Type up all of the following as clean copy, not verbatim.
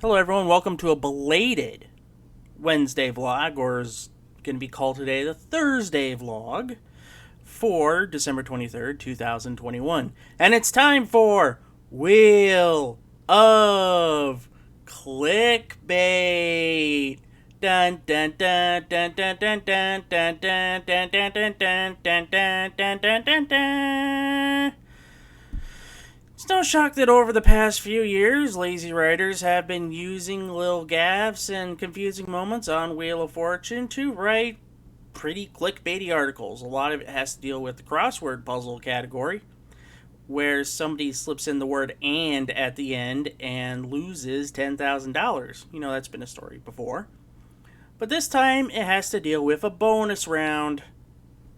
Hello, everyone. Welcome to a belated Wednesday vlog, or is going to be called today the Thursday vlog for December 23rd, 2021. And it's time for Wheel of Clickbait. Dun dun dun dun dun dun dun dun dun dun dun dun dun dun dun dun dun dun. It's no shock that over the past few years, lazy writers have been using little gaffes and confusing moments on Wheel of Fortune to write pretty clickbaity articles. A lot of it has to deal with the crossword puzzle category, where somebody slips in the word "and" at the end and loses $10,000. You know, that's been a story before. But this time it has to deal with a bonus round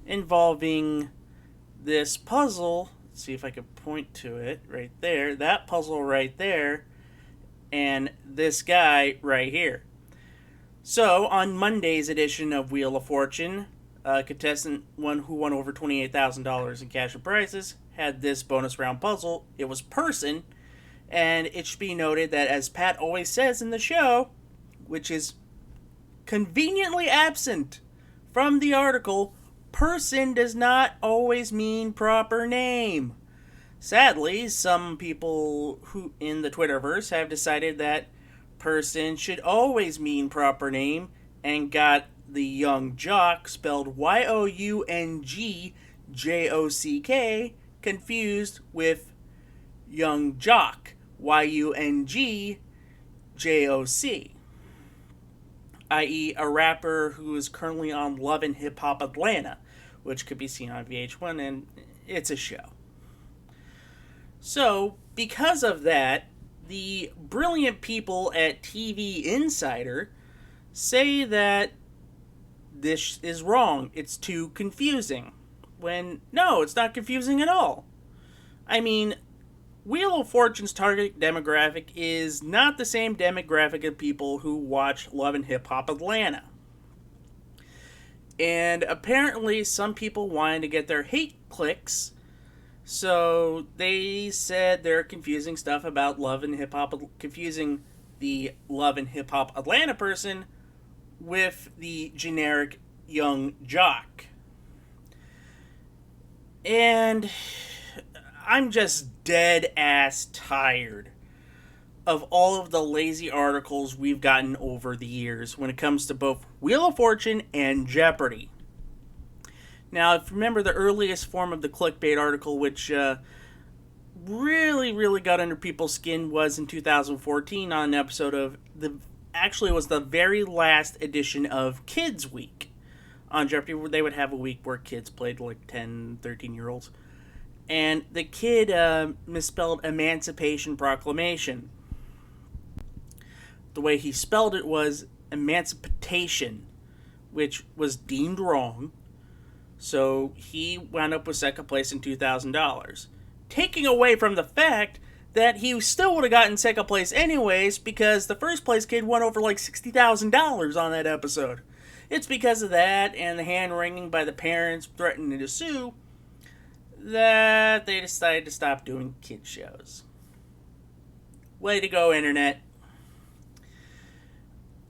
involving this puzzle. Let's see if I can point to it right there. That puzzle right there, and this guy right here. So, on Monday's edition of Wheel of Fortune, a contestant who won over $28,000 in cash and prizes had this bonus round puzzle. It was person, and it should be noted that, as Pat always says in the show, which is conveniently absent from the article, person does not always mean proper name. Sadly, some people who in the Twitterverse have decided that person should always mean proper name and got the young jock, spelled Youngjock, confused with young jock, Yungjoc, i.e. a rapper who is currently on Love and Hip Hop Atlanta, which could be seen on VH1, and it's a show. So, because of that, the brilliant people at TV Insider say that this is wrong. It's too confusing. When, no, it's not confusing at all. I mean, Wheel of Fortune's target demographic is not the same demographic of people who watch Love and Hip Hop Atlanta. And apparently some people wanted to get their hate clicks, so they said they're confusing stuff about Love and Hip Hop, confusing the Love and Hip Hop Atlanta person with the generic young jock. And I'm just dead ass tired of all of the lazy articles we've gotten over the years when it comes to both Wheel of Fortune and Jeopardy. Now, if you remember the earliest form of the clickbait article, which really got under people's skin, was in 2014 on an episode of actually it was the very last edition of Kids Week on Jeopardy, where they would have a week where kids played like 10, 13-year-olds. And the kid misspelled Emancipation Proclamation. The way he spelled it was emancipation, which was deemed wrong. So he wound up with second place in $2,000. Taking away from the fact that he still would have gotten second place anyways, because the first place kid won over like $60,000 on that episode. It's because of that and the hand-wringing by the parents threatening to sue that they decided to stop doing kid shows. Way to go, Internet.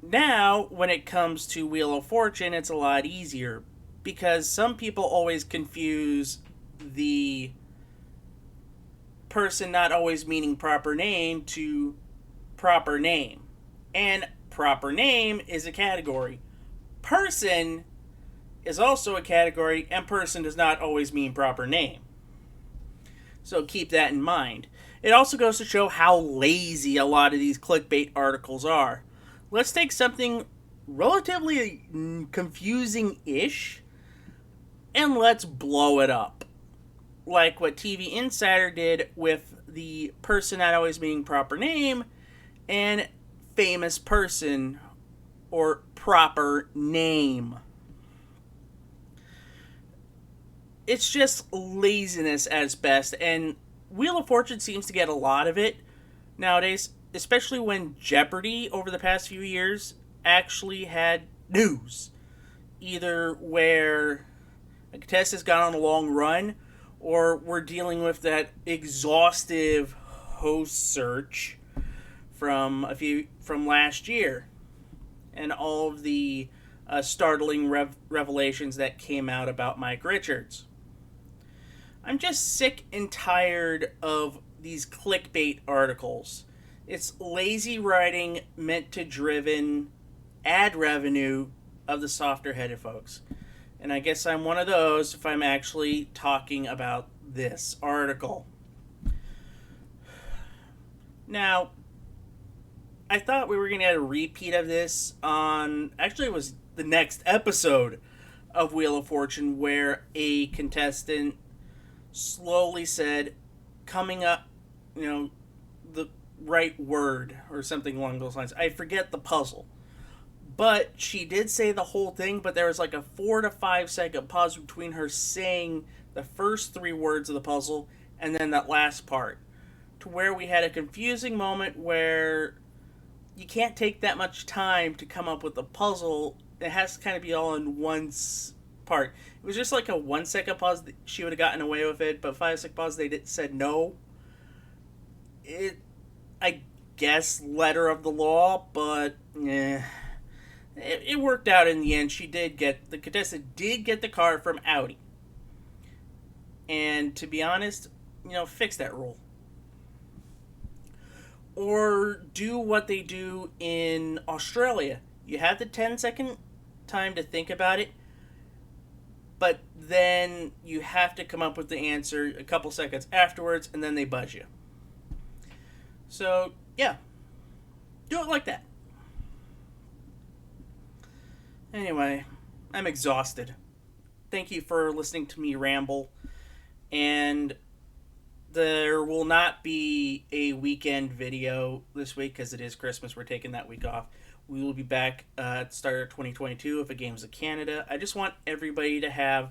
Now, when it comes to Wheel of Fortune, it's a lot easier, because some people always confuse the person not always meaning proper name to proper name. And proper name is a category. Person is also a category, and person does not always mean proper name. So keep that in mind. It also goes to show how lazy a lot of these clickbait articles are. Let's take something relatively confusing-ish and let's blow it up. Like what TV Insider did with the person not always meaning proper name and famous person or proper name. It's just laziness as best, and Wheel of Fortune seems to get a lot of it nowadays, especially when Jeopardy over the past few years actually had news. Either where a contestant has gone on a long run, or we're dealing with that exhaustive host search from last year, and all of the startling revelations that came out about Mike Richards. I'm just sick and tired of these clickbait articles. It's lazy writing meant to driven ad revenue of the softer headed folks. And I guess I'm one of those if I'm actually talking about this article. Now, I thought we were going to get a repeat of this on. Actually, it was the next episode of Wheel of Fortune where a contestant slowly said, coming up, the right word or something along those lines. I forget the puzzle. But she did say the whole thing, but there was like a 4 to 5 second pause between her saying the first 3 words of the puzzle and then that last part. To where we had a confusing moment where you can't take that much time to come up with a puzzle. It has to kind of be all in one part. It was just like a 1 second pause. She would have gotten away with it, but 5 second pause, they said no. I guess, letter of the law, but it worked out in the end. The contestant did get the car from Audi. And to be honest, fix that rule. Or do what they do in Australia. You have the 10-second time to think about it, but then you have to come up with the answer a couple seconds afterwards, and then they buzz you. So, yeah. Do it like that. Anyway, I'm exhausted. Thank you for listening to me ramble. And there will not be a weekend video this week because it is Christmas. We're taking that week off. We will be back at the start of 2022 if a Games of Canada. I just want everybody to have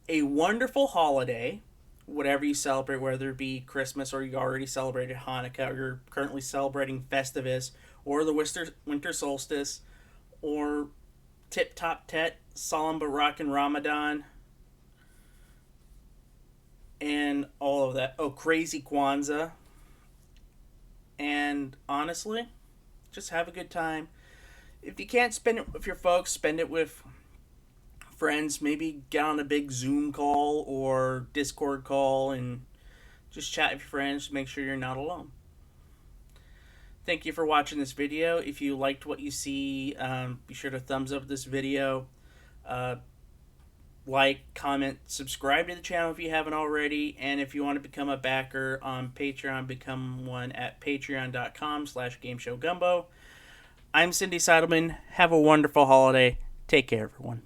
a wonderful holiday, whatever you celebrate, whether it be Christmas or you already celebrated Hanukkah or you're currently celebrating Festivus or the winter solstice or Tip Top Tet, Solemn Barak and Ramadan, and all of that. Oh, Crazy Kwanzaa. And honestly, just have a good time. If you can't spend it with your folks, spend it with friends. Maybe get on a big Zoom call or Discord call and just chat with your friends to make sure you're not alone. Thank you for watching this video. If you liked what you see, be sure to thumbs up this video. Like, comment, subscribe to the channel if you haven't already. And if you want to become a backer on Patreon, become one at patreon.com/GameShowGumbo. I'm Cindy Seidelman. Have a wonderful holiday. Take care, everyone.